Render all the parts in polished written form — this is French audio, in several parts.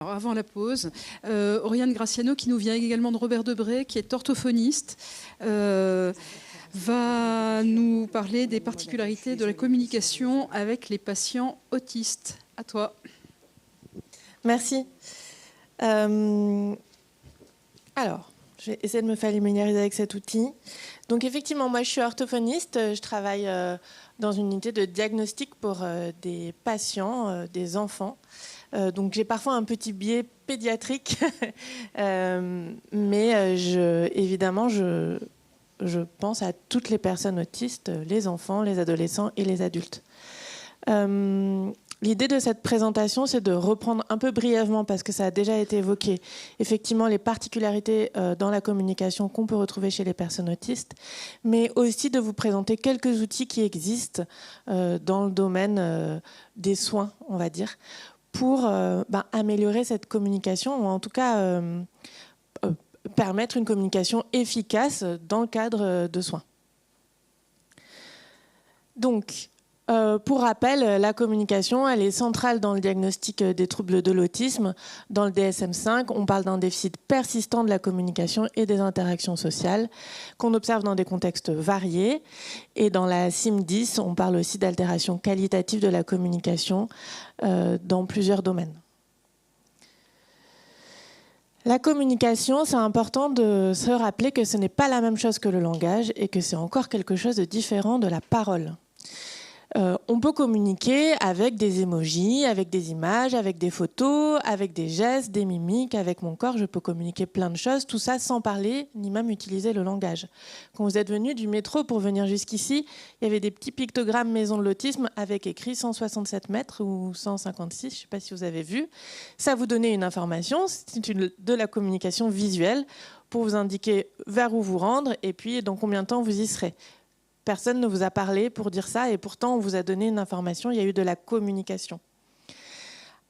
alors avant la pause. Oriane Graciano, qui nous vient également de Robert Debré, qui est orthophoniste, va nous parler des particularités de la communication avec les patients autistes. À toi. Merci. Alors, je vais essayer de me familiariser avec cet outil. Donc effectivement, moi je suis orthophoniste, je travaille dans une unité de diagnostic pour des patients, des enfants. Donc j'ai parfois un petit biais pédiatrique, mais évidemment je pense à toutes les personnes autistes, les enfants, les adolescents et les adultes. L'idée de cette présentation, c'est de reprendre un peu brièvement, parce que ça a déjà été évoqué, effectivement les particularités dans la communication qu'on peut retrouver chez les personnes autistes, mais aussi de vous présenter quelques outils qui existent dans le domaine des soins, on va dire, pour améliorer cette communication, ou en tout cas permettre une communication efficace dans le cadre de soins. Donc, pour rappel, la communication, elle est centrale dans le diagnostic des troubles de l'autisme. Dans le DSM-5, on parle d'un déficit persistant de la communication et des interactions sociales qu'on observe dans des contextes variés. Et dans la CIM-10, on parle aussi d'altération qualitative de la communication dans plusieurs domaines. La communication, c'est important de se rappeler que ce n'est pas la même chose que le langage et que c'est encore quelque chose de différent de la parole. On peut communiquer avec des emojis, avec des images, avec des photos, avec des gestes, des mimiques, avec mon corps. Je peux communiquer plein de choses, tout ça sans parler, ni même utiliser le langage. Quand vous êtes venu du métro pour venir jusqu'ici, il y avait des petits pictogrammes Maison de l'autisme avec écrit 167 mètres ou 156, je ne sais pas si vous avez vu. Ça vous donnait une information, c'est de la communication visuelle pour vous indiquer vers où vous rendre et puis dans combien de temps vous y serez. Personne ne vous a parlé pour dire ça et pourtant on vous a donné une information, il y a eu de la communication.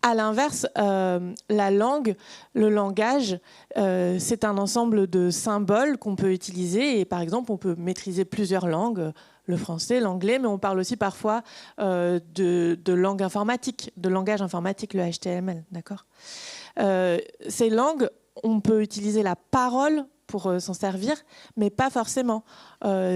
À l'inverse, la langue, le langage, c'est un ensemble de symboles qu'on peut utiliser et par exemple on peut maîtriser plusieurs langues, le français, l'anglais, mais on parle aussi parfois de langue informatique, de langage informatique, le HTML, d'accord ? Ces langues, on peut utiliser la parole pour s'en servir, mais pas forcément.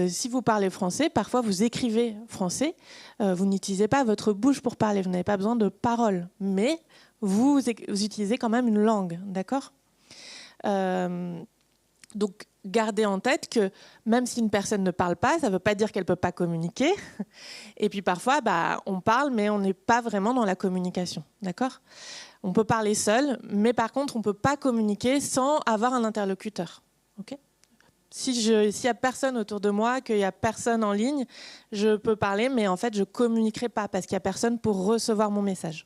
Si vous parlez français, parfois vous écrivez français, vous n'utilisez pas votre bouche pour parler, vous n'avez pas besoin de paroles, mais vous utilisez quand même une langue, d'accord ? Donc, gardez en tête que même si une personne ne parle pas, ça ne veut pas dire qu'elle ne peut pas communiquer. Et puis parfois, on parle, mais on n'est pas vraiment dans la communication, d'accord ? On peut parler seul, mais par contre, on ne peut pas communiquer sans avoir un interlocuteur. Okay. S'il n'y a personne autour de moi, qu'il n'y a personne en ligne, je peux parler, mais en fait, je ne communiquerai pas parce qu'il n'y a personne pour recevoir mon message.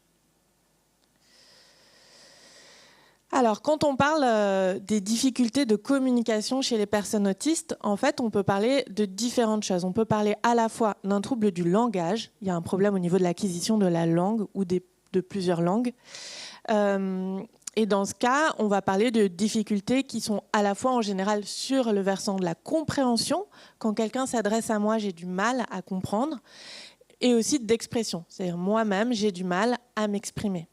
Alors, quand on parle des difficultés de communication chez les personnes autistes, en fait, on peut parler de différentes choses. On peut parler à la fois d'un trouble du langage, il y a un problème au niveau de l'acquisition de la langue ou de plusieurs langues. Et dans ce cas, on va parler de difficultés qui sont à la fois en général sur le versant de la compréhension. Quand quelqu'un s'adresse à moi, j'ai du mal à comprendre. Et aussi d'expression. C'est-à-dire moi-même, j'ai du mal à m'exprimer,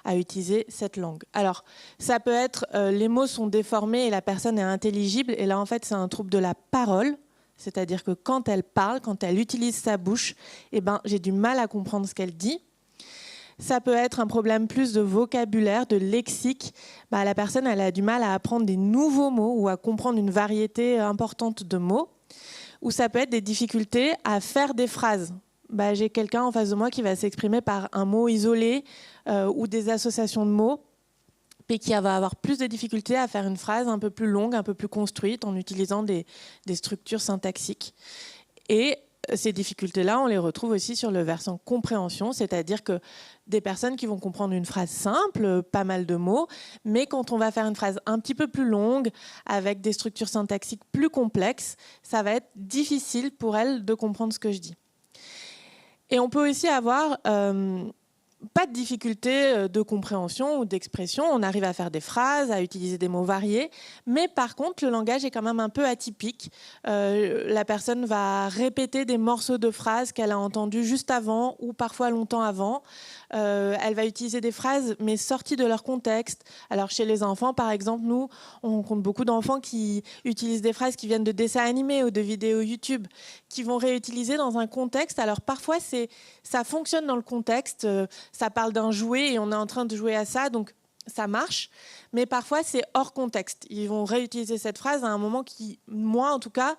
à utiliser cette langue. Alors, ça peut être les mots sont déformés et la personne est intelligible. Et là, en fait, c'est un trouble de la parole. C'est-à-dire que quand elle parle, quand elle utilise sa bouche, j'ai du mal à comprendre ce qu'elle dit. Ça peut être un problème plus de vocabulaire, de lexique. La personne, elle a du mal à apprendre des nouveaux mots ou à comprendre une variété importante de mots. Ou ça peut être des difficultés à faire des phrases. J'ai quelqu'un en face de moi qui va s'exprimer par un mot isolé ou des associations de mots, et qui va avoir plus de difficultés à faire une phrase un peu plus longue, un peu plus construite, en utilisant des structures syntaxiques. Et ces difficultés-là, on les retrouve aussi sur le versant compréhension, c'est-à-dire que des personnes qui vont comprendre une phrase simple, pas mal de mots, mais quand on va faire une phrase un petit peu plus longue, avec des structures syntaxiques plus complexes, ça va être difficile pour elles de comprendre ce que je dis. Et on peut aussi avoir pas de difficulté de compréhension ou d'expression. On arrive à faire des phrases, à utiliser des mots variés. Mais par contre, le langage est quand même un peu atypique. La personne va répéter des morceaux de phrases qu'elle a entendues juste avant ou parfois longtemps avant. Elle va utiliser des phrases, mais sorties de leur contexte. Alors, chez les enfants, par exemple, nous, on rencontre beaucoup d'enfants qui utilisent des phrases qui viennent de dessins animés ou de vidéos YouTube, qui vont réutiliser dans un contexte. Alors, parfois, ça fonctionne dans le contexte. Ça parle d'un jouet et on est en train de jouer à ça, donc ça marche. Mais parfois, c'est hors contexte. Ils vont réutiliser cette phrase à un moment qui, moi en tout cas,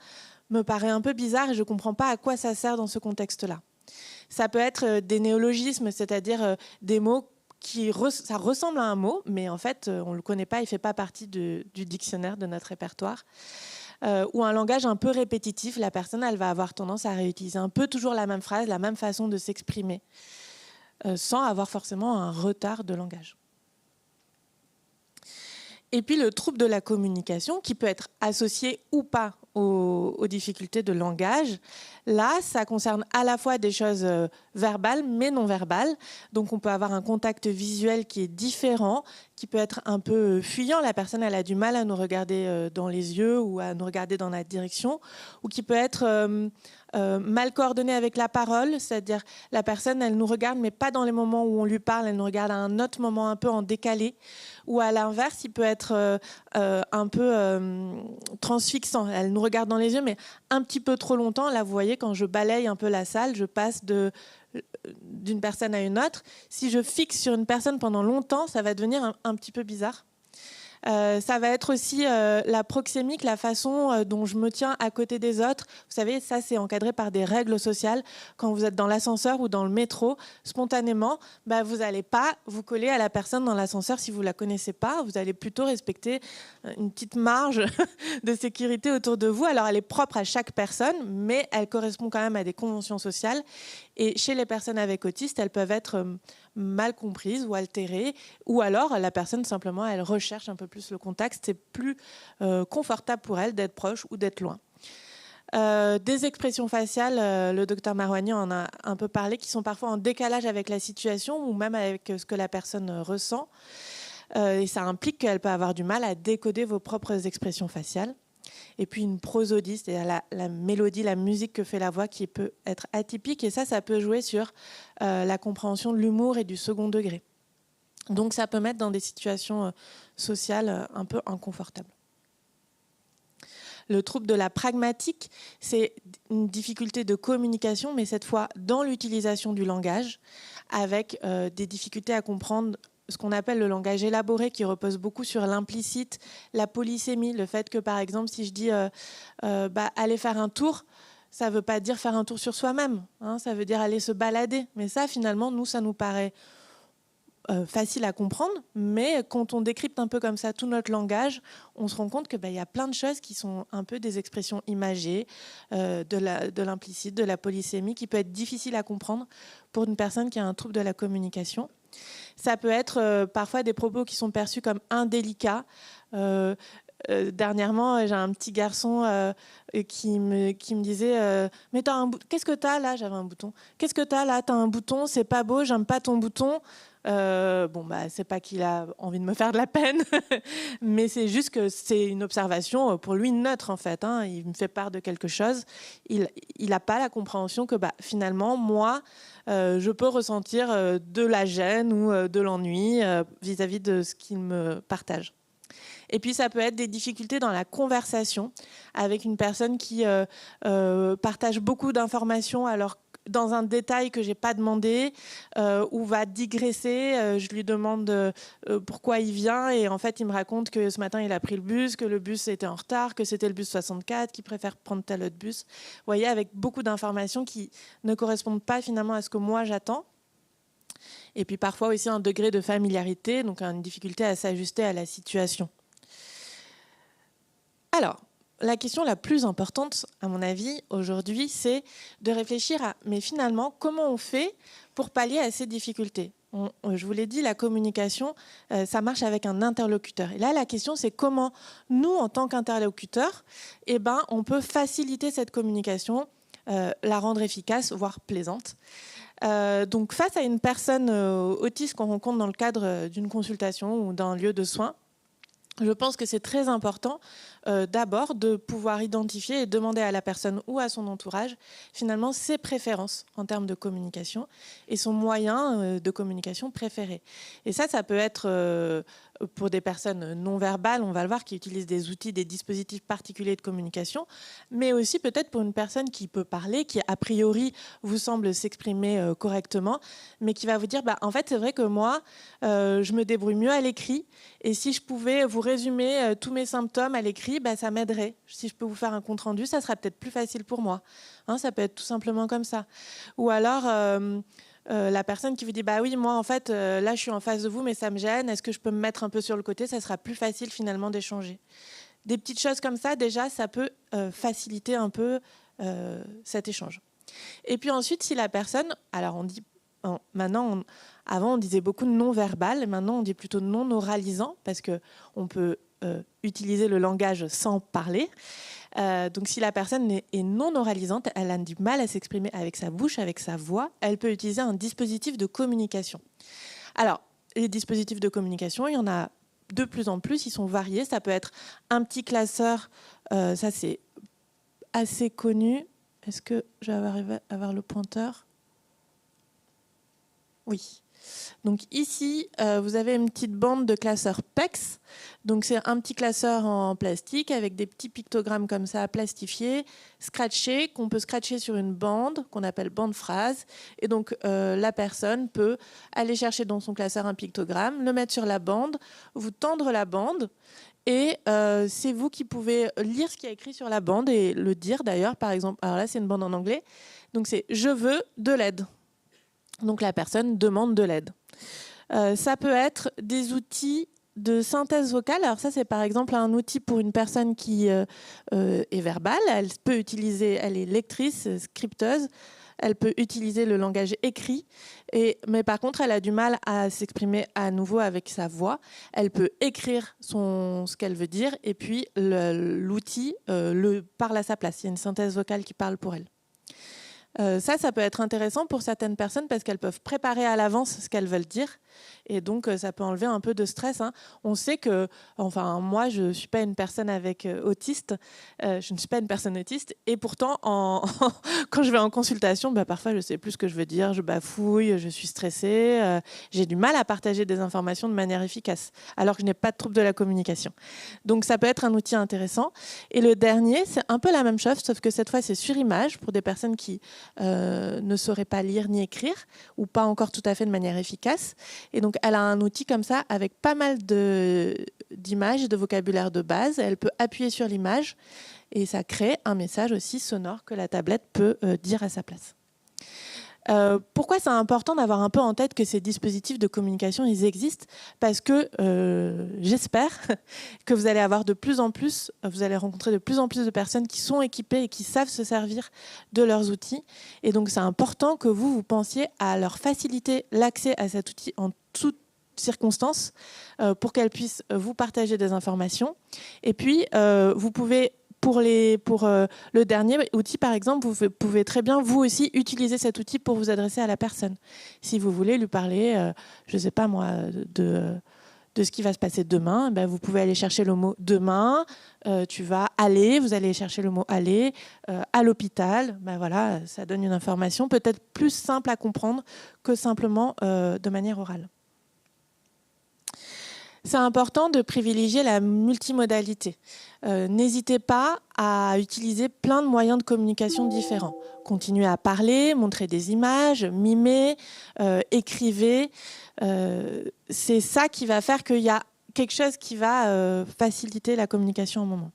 me paraît un peu bizarre et je ne comprends pas à quoi ça sert dans ce contexte-là. Ça peut être des néologismes, c'est-à-dire des mots ça ressemble à un mot, mais en fait, on ne le connaît pas, il ne fait pas partie du dictionnaire de notre répertoire. Ou un langage un peu répétitif. La personne, elle va avoir tendance à réutiliser un peu toujours la même phrase, la même façon de s'exprimer. Sans avoir forcément un retard de langage. Et puis le trouble de la communication, qui peut être associé ou pas aux difficultés de langage. Là, ça concerne à la fois des choses verbales, mais non verbales. Donc on peut avoir un contact visuel qui est différent, qui peut être un peu fuyant. La personne, elle a du mal à nous regarder dans les yeux ou à nous regarder dans notre direction, ou qui peut être mal coordonné avec la parole, c'est-à-dire la personne, elle nous regarde, mais pas dans les moments où on lui parle, elle nous regarde à un autre moment un peu en décalé, ou à l'inverse, il peut être un peu transfixant. Elle nous regarde dans les yeux, mais un petit peu trop longtemps. Là, vous voyez, quand je balaye un peu la salle, je passe d'une personne à une autre. Si je fixe sur une personne pendant longtemps, ça va devenir un petit peu bizarre. Ça va être aussi la proxémique, la façon dont je me tiens à côté des autres. Vous savez, ça, c'est encadré par des règles sociales. Quand vous êtes dans l'ascenseur ou dans le métro, spontanément, vous n'allez pas vous coller à la personne dans l'ascenseur si vous ne la connaissez pas. Vous allez plutôt respecter une petite marge de sécurité autour de vous. Alors, elle est propre à chaque personne, mais elle correspond quand même à des conventions sociales. Et chez les personnes avec autisme, elles peuvent être mal comprises ou altérées, ou alors la personne simplement, elle recherche un peu plus le contact, c'est plus confortable pour elle d'être proche ou d'être loin. Des expressions faciales, le docteur Marouani en a un peu parlé, qui sont parfois en décalage avec la situation ou même avec ce que la personne ressent. Et ça implique qu'elle peut avoir du mal à décoder vos propres expressions faciales. Et puis une prosodie, c'est-à-dire la mélodie, la musique que fait la voix, qui peut être atypique. Et ça peut jouer sur la compréhension de l'humour et du second degré. Donc ça peut mettre dans des situations sociales un peu inconfortables. Le trouble de la pragmatique, c'est une difficulté de communication, mais cette fois dans l'utilisation du langage, avec des difficultés à comprendre ce qu'on appelle le langage élaboré, qui repose beaucoup sur l'implicite, la polysémie, le fait que, par exemple, si je dis aller faire un tour, ça ne veut pas dire faire un tour sur soi-même, hein, ça veut dire aller se balader. Mais ça, finalement, nous, ça nous paraît facile à comprendre, mais quand on décrypte un peu comme ça tout notre langage, on se rend compte que y a plein de choses qui sont un peu des expressions imagées, de l'implicite, de la polysémie, qui peut être difficile à comprendre pour une personne qui a un trouble de la communication. Ça peut être parfois des propos qui sont perçus comme indélicats. Dernièrement, j'ai un petit garçon qui me disait mais qu'est-ce que t'as là? J'avais un bouton. Qu'est-ce que t'as là? T'as un bouton, c'est pas beau, j'aime pas ton bouton. C'est pas qu'il a envie de me faire de la peine, mais c'est juste que c'est une observation pour lui neutre en fait. Hein. Il me fait part de quelque chose. Il n'a pas la compréhension que finalement, moi, je peux ressentir de la gêne ou de l'ennui vis-à-vis de ce qu'il me partage. Et puis, ça peut être des difficultés dans la conversation avec une personne qui partage beaucoup d'informations alors dans un détail que je n'ai pas demandé ou va digresser. Je lui demande pourquoi il vient et en fait, il me raconte que ce matin, il a pris le bus, que le bus était en retard, que c'était le bus 64, qu'il préfère prendre tel autre bus. Vous voyez, avec beaucoup d'informations qui ne correspondent pas finalement à ce que moi, j'attends. Et puis parfois aussi un degré de familiarité, donc une difficulté à s'ajuster à la situation. Alors, la question la plus importante, à mon avis, aujourd'hui, c'est de réfléchir à, mais finalement, comment on fait pour pallier à ces difficultés ? Je vous l'ai dit, la communication, ça marche avec un interlocuteur. Et là, la question, c'est comment nous, en tant qu'interlocuteur, on peut faciliter cette communication, la rendre efficace, voire plaisante. Donc face à une personne autiste qu'on rencontre dans le cadre d'une consultation ou d'un lieu de soins, je pense que c'est très important d'abord de pouvoir identifier et demander à la personne ou à son entourage finalement ses préférences en termes de communication et son moyen de communication préféré. Et ça peut être pour des personnes non verbales, on va le voir, qui utilisent des outils, des dispositifs particuliers de communication, mais aussi peut-être pour une personne qui peut parler, qui a priori vous semble s'exprimer correctement, mais qui va vous dire en fait c'est vrai que moi je me débrouille mieux à l'écrit, et si je pouvais vous résumer tous mes symptômes à l'écrit, ça m'aiderait. Si je peux vous faire un compte rendu, ça sera peut-être plus facile pour moi. Ça peut être tout simplement comme ça. Ou alors la personne qui vous dit oui, moi en fait là je suis en face de vous mais ça me gêne, est-ce que je peux me mettre un peu sur le côté, ça sera plus facile finalement d'échanger. Des petites choses comme ça déjà, ça peut faciliter un peu cet échange. Et puis ensuite, si la personne, alors on dit maintenant, avant on disait beaucoup de non-verbal, maintenant on dit plutôt non-oralisant, parce qu'on peut utiliser le langage sans parler. Donc si la personne est non-oralisante, elle a du mal à s'exprimer avec sa bouche, avec sa voix, elle peut utiliser un dispositif de communication. Alors, les dispositifs de communication, il y en a de plus en plus, ils sont variés. Ça peut être un petit classeur, ça c'est assez connu. Est-ce que je vais arriver à avoir le pointeur ? Oui. Donc ici, vous avez une petite bande de classeurs PEX. Donc c'est un petit classeur en plastique avec des petits pictogrammes comme ça plastifiés, scratchés, qu'on peut scratcher sur une bande qu'on appelle bande phrase. Et donc la personne peut aller chercher dans son classeur un pictogramme, le mettre sur la bande, vous tendre la bande. Et c'est vous qui pouvez lire ce qu'il y a écrit sur la bande et le dire d'ailleurs. Par exemple, alors là c'est une bande en anglais. Donc c'est « Je veux de l'aide ». Donc la personne demande de l'aide. Ça peut être des outils de synthèse vocale. Alors ça, c'est par exemple un outil pour une personne qui est verbale. Elle peut utiliser, elle est lectrice, scripteuse. Elle peut utiliser le langage écrit, mais par contre, elle a du mal à s'exprimer à nouveau avec sa voix. Elle peut écrire ce qu'elle veut dire, et puis l'outil le parle à sa place. Il y a une synthèse vocale qui parle pour elle. Ça peut être intéressant pour certaines personnes parce qu'elles peuvent préparer à l'avance ce qu'elles veulent dire, et donc ça peut enlever un peu de stress. On sait que, enfin moi je ne suis pas une personne autiste, je ne suis pas une personne autiste, et pourtant quand je vais en consultation, parfois je ne sais plus ce que je veux dire, je bafouille, je suis stressée, j'ai du mal à partager des informations de manière efficace, alors que je n'ai pas de trouble de la communication. Donc ça peut être un outil intéressant. Et le dernier, c'est un peu la même chose, sauf que cette fois c'est sur image pour des personnes qui ne saurait pas lire ni écrire, ou pas encore tout à fait de manière efficace. Et donc, elle a un outil comme ça avec pas mal d'images et de vocabulaire de base. Elle peut appuyer sur l'image et ça crée un message aussi sonore que la tablette peut dire à sa place. Pourquoi c'est important d'avoir un peu en tête que ces dispositifs de communication, ils existent ? Parce que j'espère que vous allez avoir vous allez rencontrer de plus en plus de personnes qui sont équipées et qui savent se servir de leurs outils. Et donc c'est important que vous pensiez à leur faciliter l'accès à cet outil en toutes circonstances pour qu'elles puissent vous partager des informations. Et puis vous pouvez pour le dernier outil, par exemple, vous pouvez très bien, vous aussi, utiliser cet outil pour vous adresser à la personne. Si vous voulez lui parler, je ne sais pas moi, de ce qui va se passer demain, vous pouvez aller chercher le mot « demain », tu vas aller, vous allez chercher le mot « aller », à l'hôpital, voilà, ça donne une information peut-être plus simple à comprendre que simplement de manière orale. C'est important de privilégier la multimodalité. N'hésitez pas à utiliser plein de moyens de communication différents. Continuez à parler, montrer des images, mimer, écrivez. C'est ça qui va faire qu'il y a quelque chose qui va faciliter la communication au moment.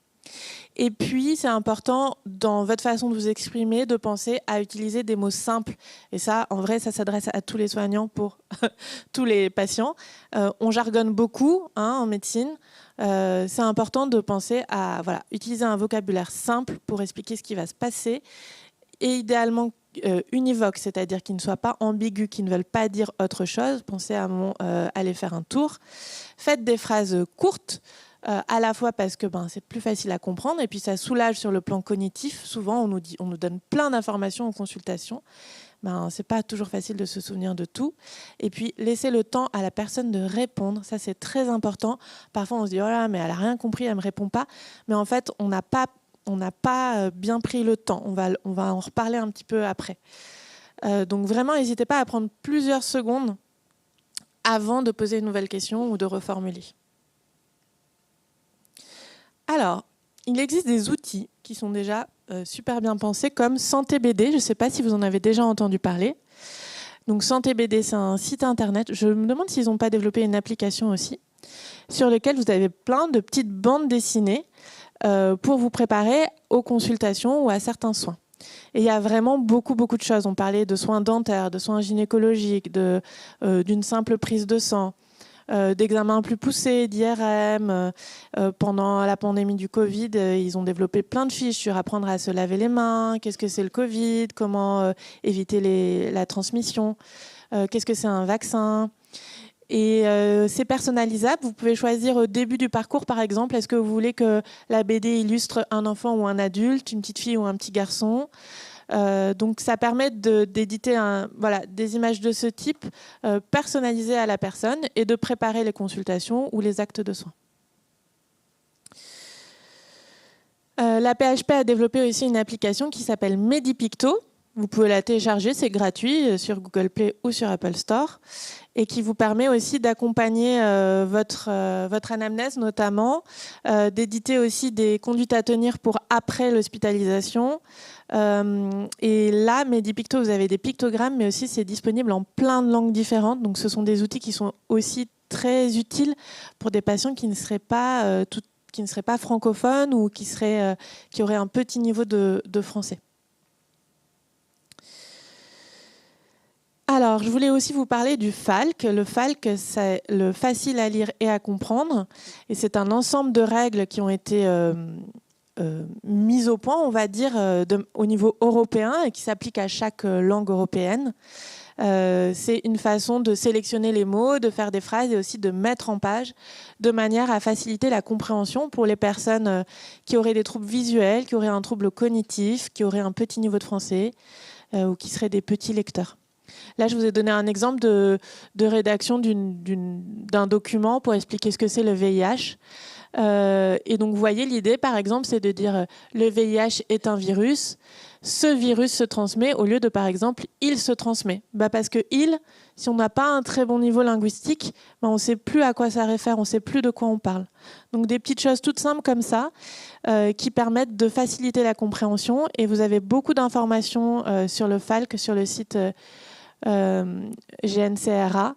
Et puis, c'est important, dans votre façon de vous exprimer, de penser à utiliser des mots simples. Et ça, en vrai, ça s'adresse à tous les soignants pour tous les patients. On jargonne beaucoup en médecine. C'est important de penser à utiliser un vocabulaire simple pour expliquer ce qui va se passer. Et idéalement, univoque, c'est-à-dire qui ne soit pas ambigu, qui ne veulent pas dire autre chose. Pensez à aller faire un tour. Faites des phrases courtes. À la fois parce que c'est plus facile à comprendre et puis ça soulage sur le plan cognitif. Souvent, on nous donne plein d'informations en consultation. c'est pas toujours facile de se souvenir de tout. Et puis, laisser le temps à la personne de répondre, ça c'est très important. Parfois, on se dit, oh là, mais elle n'a rien compris, elle ne me répond pas. Mais en fait, on n'a pas bien pris le temps. On va en reparler un petit peu après. Donc vraiment, n'hésitez pas à prendre plusieurs secondes avant de poser une nouvelle question ou de reformuler. Alors, il existe des outils qui sont déjà super bien pensés, comme Santé BD. Je ne sais pas si vous en avez déjà entendu parler. Donc Santé BD, c'est un site internet. Je me demande s'ils n'ont pas développé une application aussi, sur lequel vous avez plein de petites bandes dessinées pour vous préparer aux consultations ou à certains soins. Et il y a vraiment beaucoup de choses. On parlait de soins dentaires, de soins gynécologiques, d'une simple prise de sang, d'examens plus poussés, d'IRM. Pendant la pandémie du Covid, ils ont développé plein de fiches sur apprendre à se laver les mains, qu'est-ce que c'est le Covid, comment éviter la transmission, qu'est-ce que c'est un vaccin. Et c'est personnalisable. Vous pouvez choisir au début du parcours, par exemple, est-ce que vous voulez que la BD illustre un enfant ou un adulte, une petite fille ou un petit garçon. Donc ça permet d'éditer des images de ce type personnalisées à la personne et de préparer les consultations ou les actes de soins. La PHP a développé aussi une application qui s'appelle Medipicto. Vous pouvez la télécharger, c'est gratuit sur Google Play ou sur Apple Store, et qui vous permet aussi d'accompagner votre anamnèse notamment, d'éditer aussi des conduites à tenir pour après l'hospitalisation. Et là, Medipicto, vous avez des pictogrammes, mais aussi c'est disponible en plein de langues différentes. Donc ce sont des outils qui sont aussi très utiles pour des patients qui ne seraient pas, francophones ou qui auraient un petit niveau de français. Alors, je voulais aussi vous parler du FALC. Le FALC, c'est le facile à lire et à comprendre. Et c'est un ensemble de règles qui ont été mises au point, on va dire, au niveau européen et qui s'appliquent à chaque langue européenne. C'est une façon de sélectionner les mots, de faire des phrases et aussi de mettre en page de manière à faciliter la compréhension pour les personnes qui auraient des troubles visuels, qui auraient un trouble cognitif, qui auraient un petit niveau de français ou qui seraient des petits lecteurs. Là, je vous ai donné un exemple de rédaction d'un document pour expliquer ce que c'est le VIH. Et donc, vous voyez, l'idée, par exemple, c'est de dire le VIH est un virus. Ce virus se transmet au lieu de, par exemple, il se transmet. Parce que il, si on n'a pas un très bon niveau linguistique, on ne sait plus à quoi ça réfère, on ne sait plus de quoi on parle. Donc, des petites choses toutes simples comme ça qui permettent de faciliter la compréhension. Et vous avez beaucoup d'informations sur le FALC, sur le site GNCRA,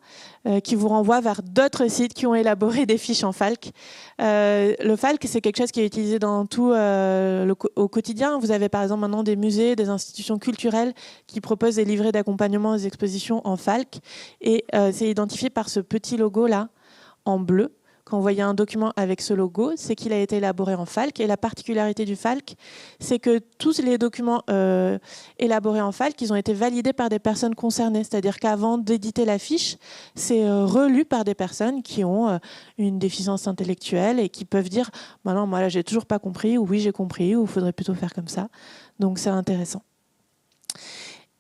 qui vous renvoie vers d'autres sites qui ont élaboré des fiches en FALC. Le FALC, c'est quelque chose qui est utilisé dans tout au quotidien. Vous avez par exemple maintenant des musées, des institutions culturelles qui proposent des livrets d'accompagnement aux expositions en FALC. Et c'est identifié par ce petit logo-là, en bleu. Quand vous voyez un document avec ce logo, c'est qu'il a été élaboré en FALC. Et la particularité du FALC, c'est que tous les documents élaborés en FALC, ils ont été validés par des personnes concernées. C'est-à-dire qu'avant d'éditer la fiche, c'est relu par des personnes qui ont une déficience intellectuelle et qui peuvent dire « non, moi là, j'ai toujours pas compris » ou « oui, j'ai compris » ou « il faudrait plutôt faire comme ça ». Donc, c'est intéressant.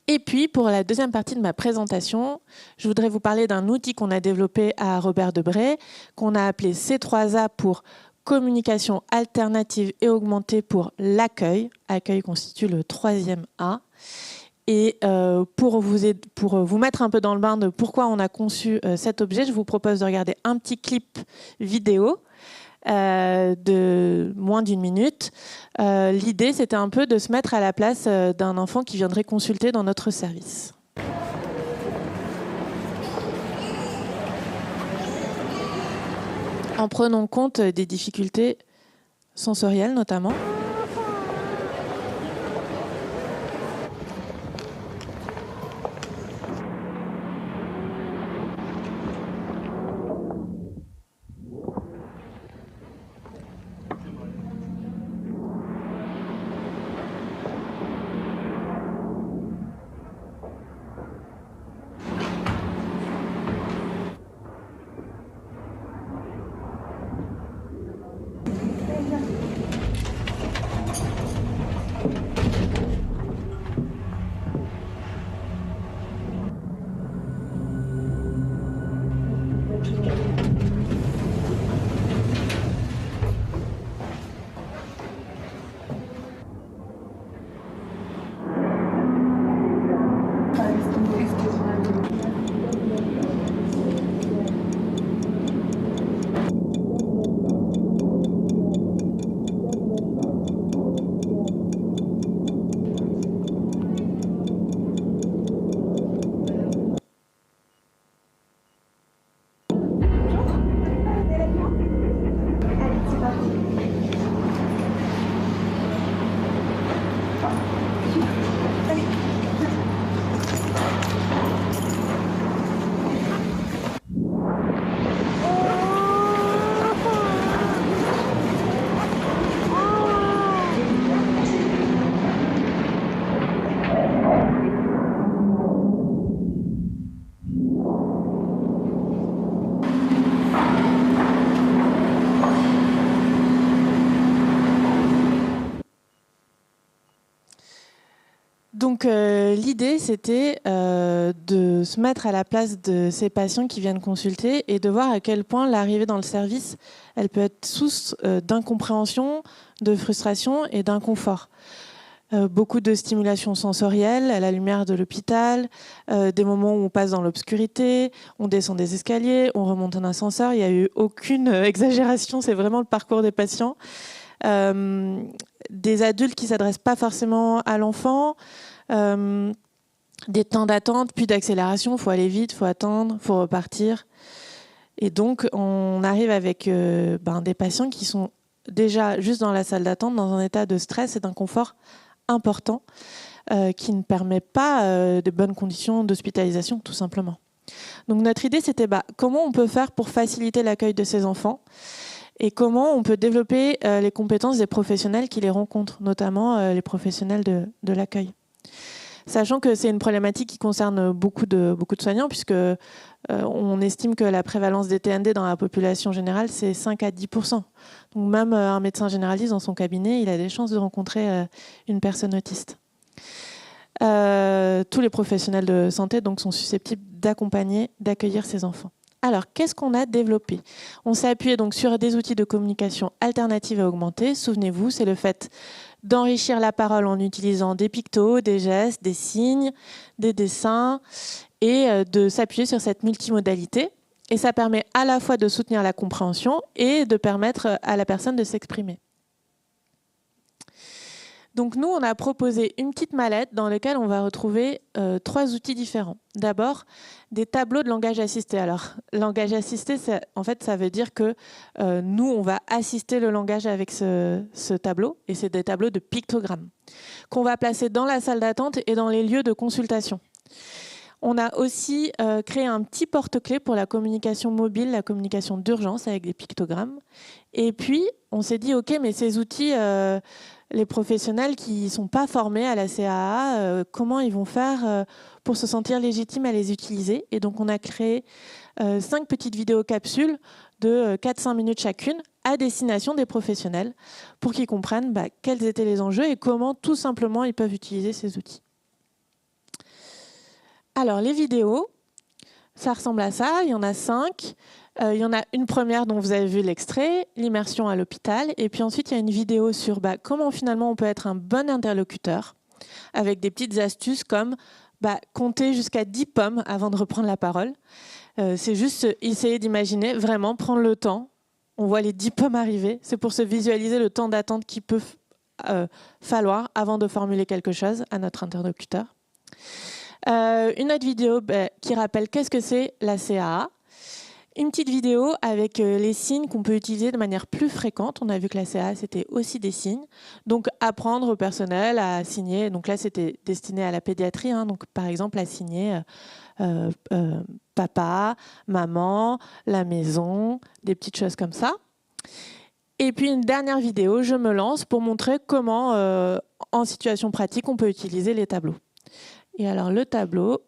Et puis, pour la deuxième partie de ma présentation, je voudrais vous parler d'un outil qu'on a développé à Robert Debré, qu'on a appelé C3A pour communication alternative et augmentée pour l'accueil. Accueil constitue le 3e A. Et pour vous mettre un peu dans le bain de pourquoi on a conçu cet objet, je vous propose de regarder un petit clip vidéo de moins d'1 minute. L'idée, c'était un peu de se mettre à la place d'un enfant qui viendrait consulter dans notre service. En prenant compte des difficultés sensorielles notamment. Donc l'idée, c'était de se mettre à la place de ces patients qui viennent consulter et de voir à quel point l'arrivée dans le service, elle peut être source d'incompréhension, de frustration et d'inconfort. Beaucoup de stimulation sensorielle à la lumière de l'hôpital, des moments où on passe dans l'obscurité, on descend des escaliers, on remonte un ascenseur. Il n'y a eu aucune exagération, c'est vraiment le parcours des patients. Des adultes qui ne s'adressent pas forcément à l'enfant, des temps d'attente, puis d'accélération, il faut aller vite, il faut attendre, il faut repartir. Et donc, on arrive avec des patients qui sont déjà juste dans la salle d'attente, dans un état de stress et d'inconfort important, qui ne permet pas de bonnes conditions d'hospitalisation, tout simplement. Donc notre idée, c'était comment on peut faire pour faciliter l'accueil de ces enfants et comment on peut développer les compétences des professionnels qui les rencontrent, notamment les professionnels de l'accueil. Sachant que c'est une problématique qui concerne beaucoup de soignants, puisque on estime que la prévalence des TND dans la population générale, c'est 5 à 10%. Donc même un médecin généraliste dans son cabinet, il a des chances de rencontrer une personne autiste. Tous les professionnels de santé donc, sont susceptibles d'accompagner, d'accueillir ces enfants. Alors, qu'est-ce qu'on a développé? On s'est appuyé donc sur des outils de communication alternative et augmentée. Souvenez-vous, c'est le fait d'enrichir la parole en utilisant des pictos, des gestes, des signes, des dessins et de s'appuyer sur cette multimodalité. Et ça permet à la fois de soutenir la compréhension et de permettre à la personne de s'exprimer. Donc nous, on a proposé une petite mallette dans laquelle on va retrouver 3 outils différents. D'abord, des tableaux de langage assisté. Alors, langage assisté, en fait, ça veut dire que nous, on va assister le langage avec ce tableau, et c'est des tableaux de pictogrammes qu'on va placer dans la salle d'attente et dans les lieux de consultation. On a aussi créé un petit porte-clés pour la communication mobile, la communication d'urgence avec des pictogrammes. Et puis, on s'est dit, OK, mais ces outils... les professionnels qui ne sont pas formés à la CAA, comment ils vont faire pour se sentir légitimes à les utiliser. Et donc, on a créé 5 petites vidéos-capsules de 4-5 minutes chacune à destination des professionnels pour qu'ils comprennent quels étaient les enjeux et comment, tout simplement, ils peuvent utiliser ces outils. Alors, les vidéos, ça ressemble à ça. Il y en a 5. Il y en a une première dont vous avez vu l'extrait, l'immersion à l'hôpital. Et puis ensuite, il y a une vidéo sur comment finalement on peut être un bon interlocuteur avec des petites astuces comme compter jusqu'à 10 pommes avant de reprendre la parole. C'est juste essayer d'imaginer, vraiment prendre le temps. On voit les 10 pommes arriver. C'est pour se visualiser le temps d'attente qu'il peut falloir avant de formuler quelque chose à notre interlocuteur. Une autre vidéo qui rappelle qu'est-ce que c'est la CAA. Une petite vidéo avec les signes qu'on peut utiliser de manière plus fréquente. On a vu que la CAA, c'était aussi des signes. Donc, apprendre au personnel à signer. Donc là, c'était destiné à la pédiatrie. Donc, par exemple, à signer papa, maman, la maison, des petites choses comme ça. Et puis, une dernière vidéo, je me lance pour montrer comment, en situation pratique, on peut utiliser les tableaux. Et alors, le tableau,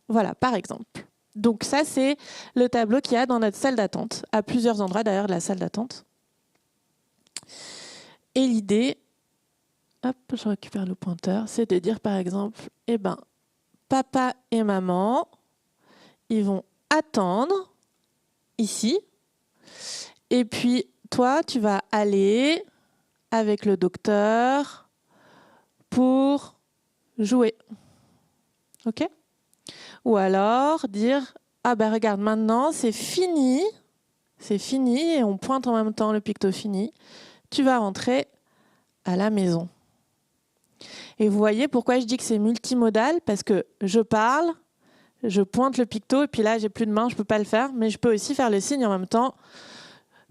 voilà, par exemple. Donc ça, c'est le tableau qu'il y a dans notre salle d'attente, à plusieurs endroits d'ailleurs de la salle d'attente. Et l'idée, hop, je récupère le pointeur, c'est de dire par exemple, papa et maman, ils vont attendre ici. Et puis toi, tu vas aller avec le docteur pour jouer. OK ? Ou alors dire, regarde, maintenant, c'est fini, et on pointe en même temps le picto fini, tu vas rentrer à la maison. Et vous voyez pourquoi je dis que c'est multimodal, parce que je parle, je pointe le picto, et puis là, j'ai plus de main, je ne peux pas le faire, mais je peux aussi faire le signe en même temps,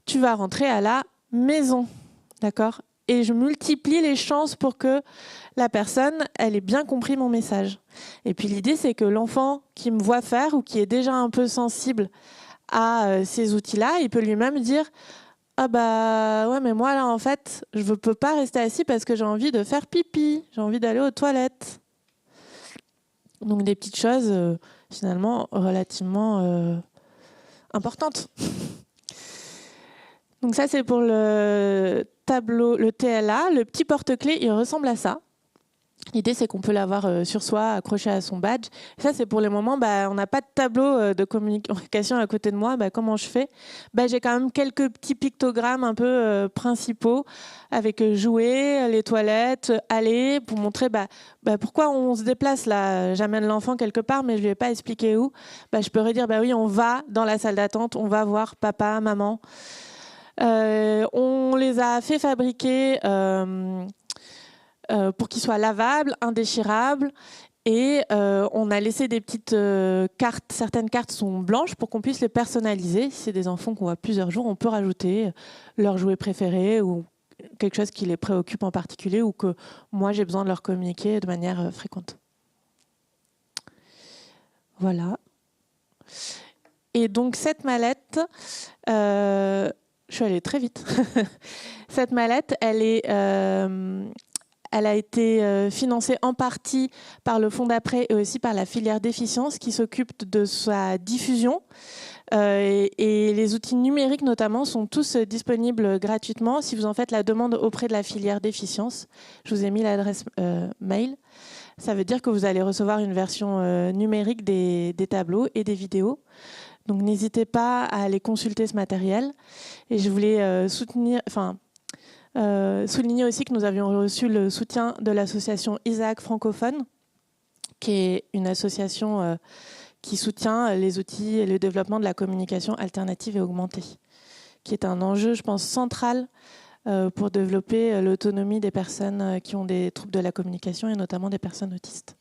tu vas rentrer à la maison, d'accord ? Et je multiplie les chances pour que la personne, elle ait bien compris mon message. Et puis l'idée, c'est que l'enfant qui me voit faire ou qui est déjà un peu sensible à ces outils-là, il peut lui-même dire « ouais, mais moi, là, en fait, je ne peux pas rester assis parce que j'ai envie de faire pipi, j'ai envie d'aller aux toilettes. » Donc des petites choses, finalement, relativement importantes. Donc ça, c'est pour le tableau, le TLA. Le petit porte-clés, il ressemble à ça. L'idée, c'est qu'on peut l'avoir sur soi, accroché à son badge. Et ça, c'est pour les moments, on n'a pas de tableau de communication à côté de moi. Comment je fais? J'ai quand même quelques petits pictogrammes un peu principaux avec jouer, les toilettes, aller, pour montrer pourquoi on se déplace là. J'amène l'enfant quelque part, mais je ne lui ai pas expliqué où. Je pourrais dire, oui, on va dans la salle d'attente, on va voir papa, maman. On les a fait fabriquer... pour qu'ils soient lavables, indéchirables. Et on a laissé des petites cartes. Certaines cartes sont blanches pour qu'on puisse les personnaliser. Si c'est des enfants qu'on voit plusieurs jours, on peut rajouter leur jouet préféré ou quelque chose qui les préoccupe en particulier ou que moi, j'ai besoin de leur communiquer de manière fréquente. Voilà. Et donc, cette mallette... je suis allée très vite. Cette mallette, elle a été financée en partie par le Fonds d'après et aussi par la filière déficience qui s'occupe de sa diffusion. Et les outils numériques notamment sont tous disponibles gratuitement si vous en faites la demande auprès de la filière déficience. Je vous ai mis l'adresse mail. Ça veut dire que vous allez recevoir une version numérique des tableaux et des vidéos. Donc n'hésitez pas à aller consulter ce matériel. Et je voulais souligner aussi que nous avions reçu le soutien de l'association Isaac francophone, qui est une association qui soutient les outils et le développement de la communication alternative et augmentée, qui est un enjeu, je pense, central pour développer l'autonomie des personnes qui ont des troubles de la communication et notamment des personnes autistes.